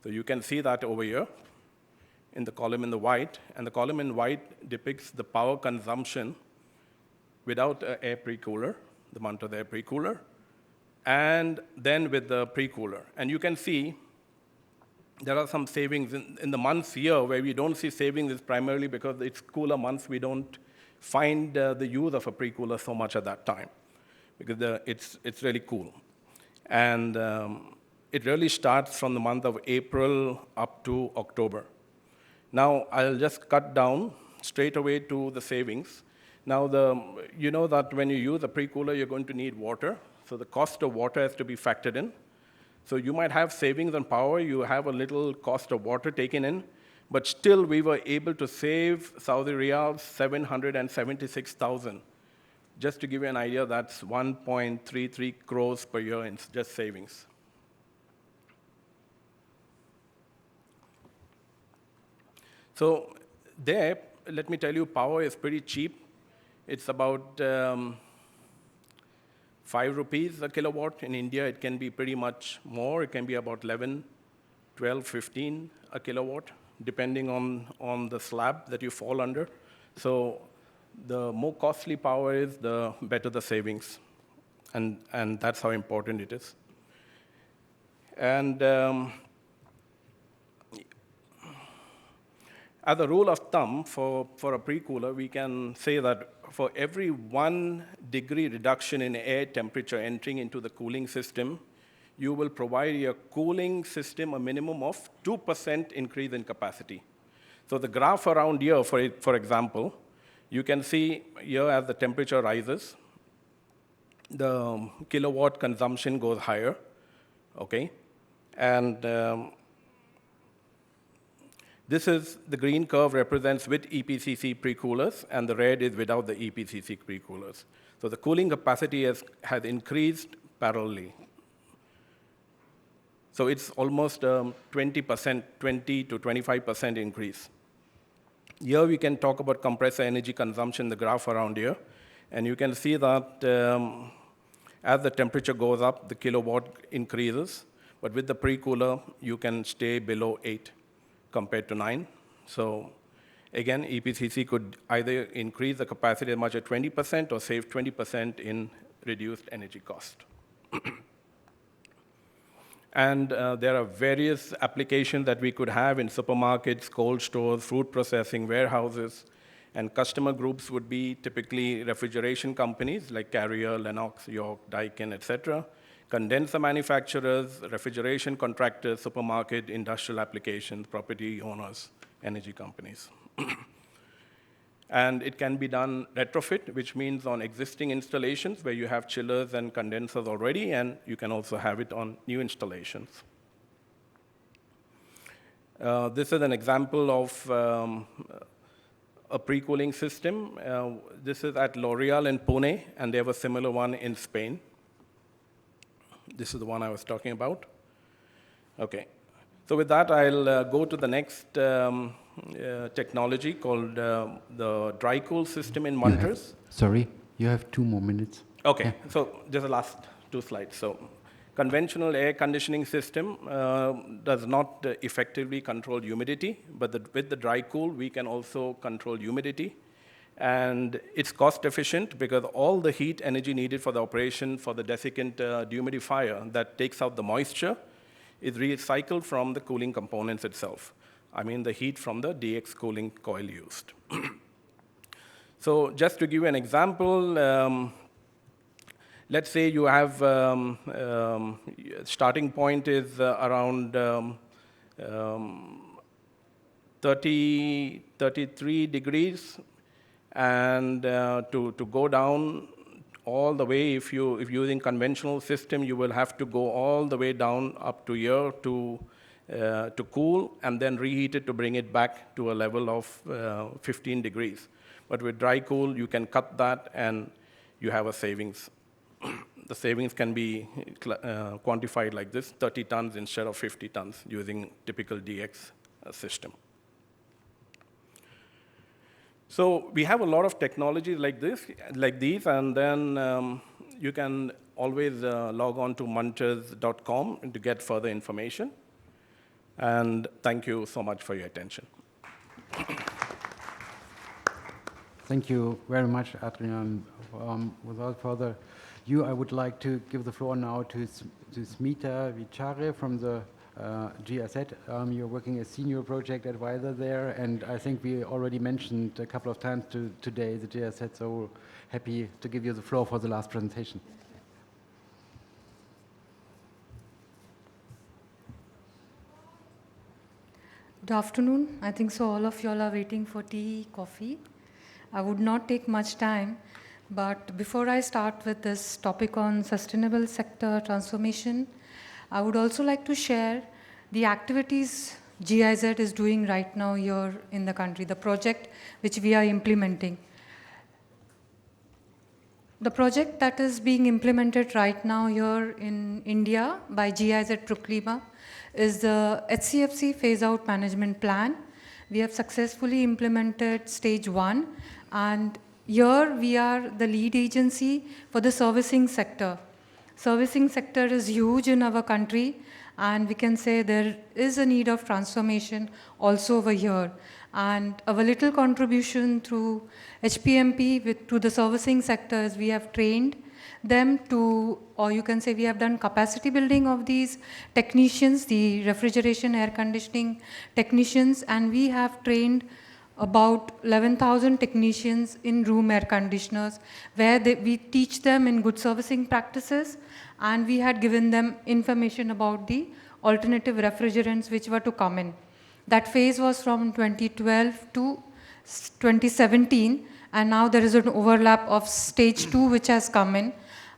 So you can see that over here in the column in the white, and the column in white depicts the power consumption without an air pre-cooler, the Munter's air pre-cooler, and then with the pre-cooler. And you can see there are some savings in the months here where we don't see savings is primarily because it's cooler months. We don't find the use of a pre-cooler so much at that time because it's really cool. And it really starts from the month of April up to October. Now, I'll just cut down straight away to the savings. Now, you know that when you use a pre-cooler, you're going to need water. So the cost of water has to be factored in. So you might have savings on power. You have a little cost of water taken in. But still, we were able to save Saudi riyals 776,000. Just to give you an idea, that's 1.33 crores per year in just savings. So there, let me tell you, power is pretty cheap. It's about 5 rupees a kilowatt. In India, it can be pretty much more. It can be about 11, 12, 15 a kilowatt, depending on the slab that you fall under. So the more costly power is, the better the savings. And that's how important it is. And as a rule of thumb, for a pre-cooler, we can say that for every 1 degree reduction in air temperature entering into the cooling system, you will provide your cooling system a minimum of 2% increase in capacity. So the graph around here, for example, you can see here as the temperature rises, the kilowatt consumption goes higher, okay? And this is the green curve represents with EPCC pre-coolers, and the red is without the EPCC pre-coolers. So the cooling capacity has increased parallelly. So it's almost 20% to 25% increase. Here we can talk about compressor energy consumption, the graph around here. And you can see that as the temperature goes up, the kilowatt increases. But with the pre-cooler, you can stay below 8. Compared to 9. So again, EPCC could either increase the capacity as much as 20% or save 20% in reduced energy cost. And there are various applications that we could have in supermarkets, cold stores, food processing, warehouses, and customer groups would be typically refrigeration companies like Carrier, Lennox, York, Daikin, et cetera. Condenser manufacturers, refrigeration contractors, supermarket, industrial applications, property owners, energy companies. And it can be done retrofit, which means on existing installations where you have chillers and condensers already, and you can also have it on new installations. This is an example of a pre-cooling system. This is at L'Oreal in Pune, and they have a similar one in Spain. This is the one I was talking about. Okay. So with that, I'll go to the next technology called the dry cool system in Munter's. Sorry, you have 2 more minutes. Okay. Yeah. So just the last 2 slides. So conventional air conditioning system does not effectively control humidity, but with the dry cool, we can also control humidity. And it's cost efficient because all the heat energy needed for the operation for the desiccant dehumidifier that takes out the moisture is recycled from the cooling components itself. I mean the heat from the DX cooling coil used. So just to give you an example, let's say you have starting point is around 33 degrees. And to go down all the way, if you're using conventional system, you will have to go all the way down up to here to cool, and then reheat it to bring it back to a level of 15 degrees. But with dry cool, you can cut that, and you have a savings. The savings can be quantified like this, 30 tons instead of 50 tons using typical DX system. So we have a lot of technologies like these, and then you can always log on to munters.com to get further information. And thank you so much for your attention. Thank you very much, Adrian. Without further ado, I would like to give the floor now to Smita Vichare from the GIZ. You're working as senior project advisor there, and I think we already mentioned a couple of times today the GIZ, so happy to give you the floor for the last presentation. Good afternoon. I think so all of y'all are waiting for tea, coffee. I would not take much time, but before I start with this topic on sustainable sector transformation, I would also like to share the activities GIZ is doing right now here in the country, the project which we are implementing. The project that is being implemented right now here in India by GIZ Truklima is the HCFC phase-out management plan. We have successfully implemented stage 1, and here we are the lead agency for the servicing sector. Servicing sector is huge in our country, and we can say there is a need of transformation also over here. And our little contribution through HPMP to the servicing sectors, we have trained them to, or you can say we have done capacity building of these technicians, the refrigeration, air conditioning technicians, and we have trained about 11,000 technicians in room air conditioners, where we teach them in good servicing practices, and we had given them information about the alternative refrigerants which were to come in. That phase was from 2012 to 2017, and now there is an overlap of stage 2 which has come in.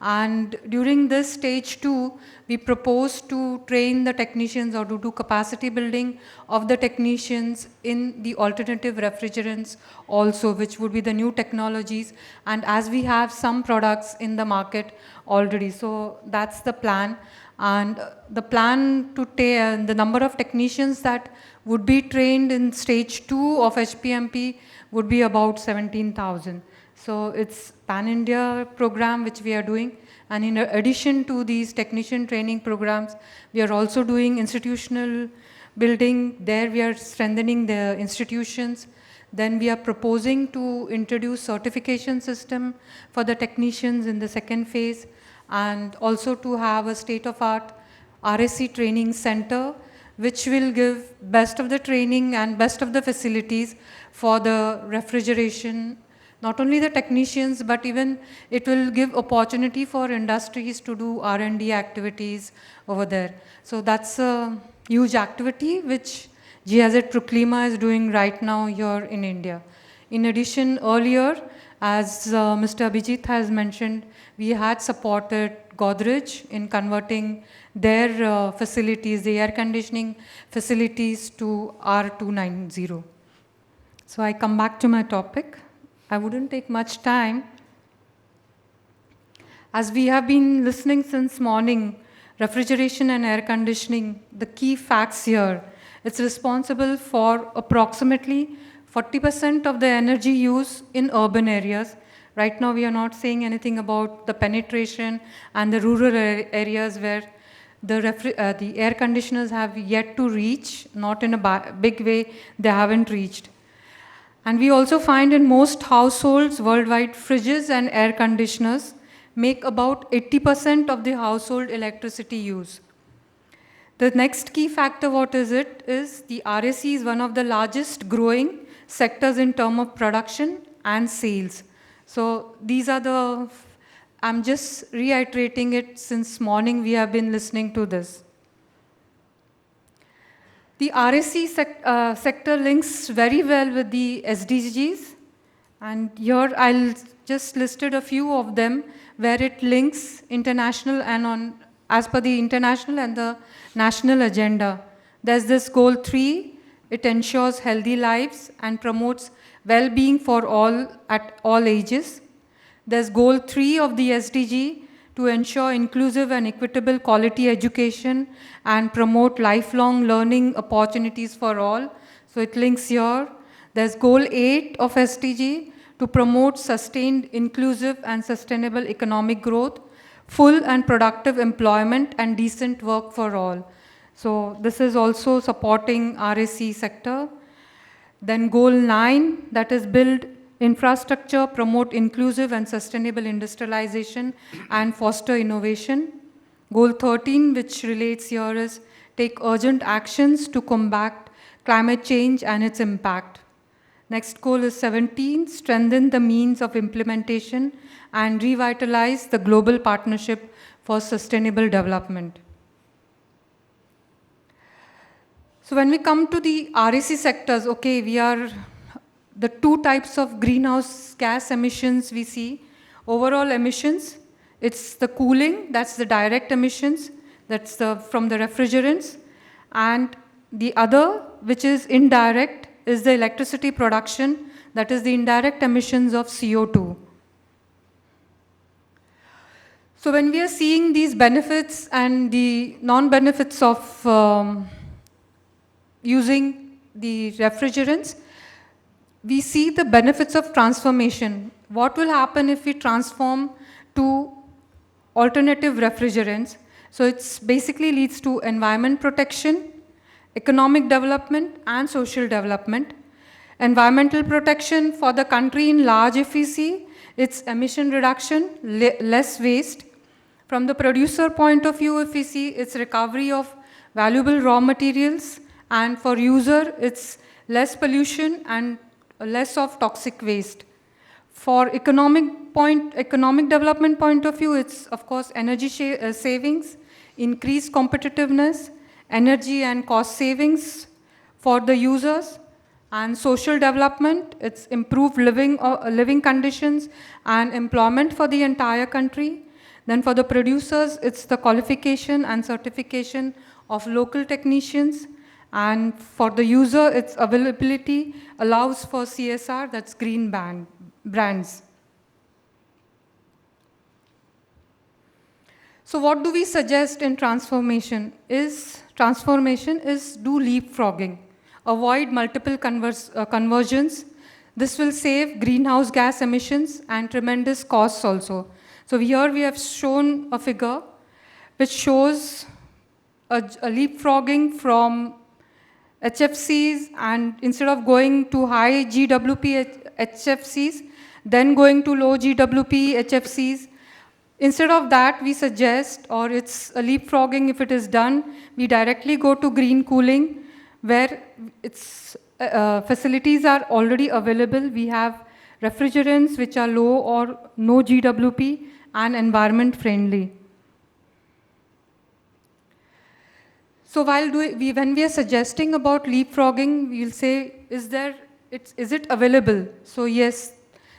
And during this stage 2, we propose to train the technicians or to do capacity building of the technicians in the alternative refrigerants also, which would be the new technologies. And as we have some products in the market already, so that's the plan. And the plan to take the number of technicians that would be trained in stage 2 of HPMP would be about 17,000. So it's pan-India program which we are doing. And in addition to these technician training programs, we are also doing institutional building. There we are strengthening the institutions. Then we are proposing to introduce certification system for the technicians in the second phase, and also to have a state-of-art RAC training center, which will give best of the training and best of the facilities for the refrigeration, not only the technicians, but even it will give opportunity for industries to do R&D activities over there. So that's a huge activity which GIZ Truklima is doing right now here in India. In addition, earlier, as Mr. Abhijit has mentioned, we had supported Godrej in converting their facilities, the air conditioning facilities, to R290. So I come back to my topic. I wouldn't take much time. As we have been listening since morning, refrigeration and air conditioning, the key facts here, it's responsible for approximately 40% of the energy use in urban areas. Right now, we are not saying anything about the penetration and the rural areas where the air conditioners have yet to reach, not in a big way, they haven't reached. And we also find in most households worldwide, fridges and air conditioners make about 80% of the household electricity use. The next key factor, what is it, is the RAC is one of the largest growing sectors in terms of production and sales. So these are I'm just reiterating it since morning we have been listening to this. The RAC sector links very well with the SDGs, and here I'll just listed a few of them where it links international and as per the international and the national agenda. There's this goal 3, it ensures healthy lives and promotes well-being for all at all ages. There's goal 3 of the SDG, to ensure inclusive and equitable quality education and promote lifelong learning opportunities for all. So it links here. There's goal 8 of SDG, to promote sustained, inclusive and sustainable economic growth, full and productive employment and decent work for all. So this is also supporting RAC sector. Then goal 9, that is build infrastructure, promote inclusive and sustainable industrialization and foster innovation. Goal 13, which relates here, is take urgent actions to combat climate change and its impact. Next goal is 17, strengthen the means of implementation and revitalize the global partnership for sustainable development. So when we come to the RAC sectors, okay, the two types of greenhouse gas emissions we see. Overall emissions, it's the cooling, that's the direct emissions, that's from the refrigerants. And the other, which is indirect, is the electricity production, that is the indirect emissions of CO2. So when we are seeing these benefits and the non-benefits of using the refrigerants, we see the benefits of transformation. What will happen if we transform to alternative refrigerants? So it's basically leads to environment protection, economic development, and social development. Environmental protection for the country in large, if we see, it's emission reduction, less waste. From the producer point of view, if we see, it's recovery of valuable raw materials, and for user, it's less pollution and less of toxic waste. For economic development point of view, it's of course energy savings, increased competitiveness, energy and cost savings for the users, and social development, it's improved living conditions and employment for the entire country. Then for the producers, it's the qualification and certification of local technicians. And for the user, its availability allows for CSR, that's green brands. So what do we suggest in transformation? Transformation is do leapfrogging. Avoid multiple conversions. This will save greenhouse gas emissions and tremendous costs also. So here we have shown a figure which shows a leapfrogging from HFCs, and instead of going to high GWP HFCs, then going to low GWP HFCs, instead of that, we suggest, or it's a leapfrogging if it is done, we directly go to green cooling, where its facilities are already available. We have refrigerants which are low or no GWP and environment friendly. So when we are suggesting about leapfrogging, we'll say, is it available? So yes,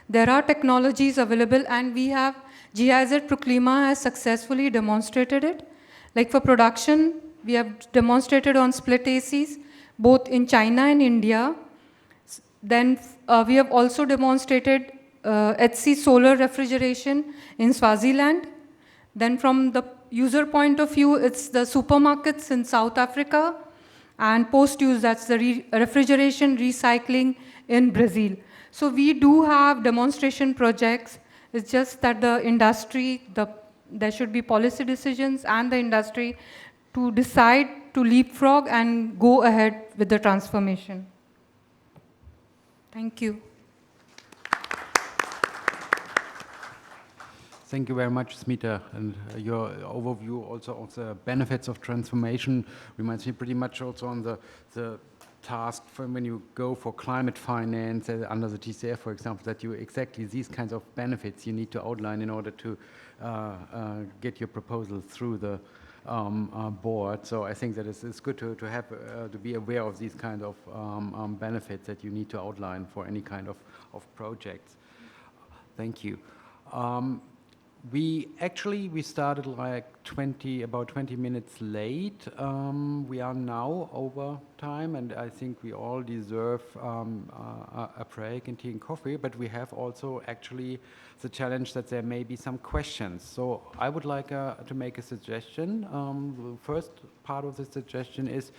there are technologies available, and we have GIZ Proclima has successfully demonstrated it. Like for production, we have demonstrated on split ACs, both in China and India. Then we have also demonstrated HC solar refrigeration in Swaziland. Then from the user point of view, it's the supermarkets in South Africa, and post-use, that's the refrigeration recycling in Brazil. So we do have demonstration projects. It's just that the industry, there should be policy decisions and the industry to decide to leapfrog and go ahead with the transformation. Thank you. Thank you very much, Smita, and your overview also of the benefits of transformation reminds me pretty much also on the task from when you go for climate finance under the TCF, for example, that you exactly these kinds of benefits you need to outline in order to get your proposal through the board. So I think that it's good to have to be aware of these kind of benefits that you need to outline for any kind of projects. Thank you. We started like about 20 minutes late. We are now over time, and I think we all deserve a break and tea and coffee, but we have also actually the challenge that there may be some questions. So I would like to make a suggestion. The first part of the suggestion is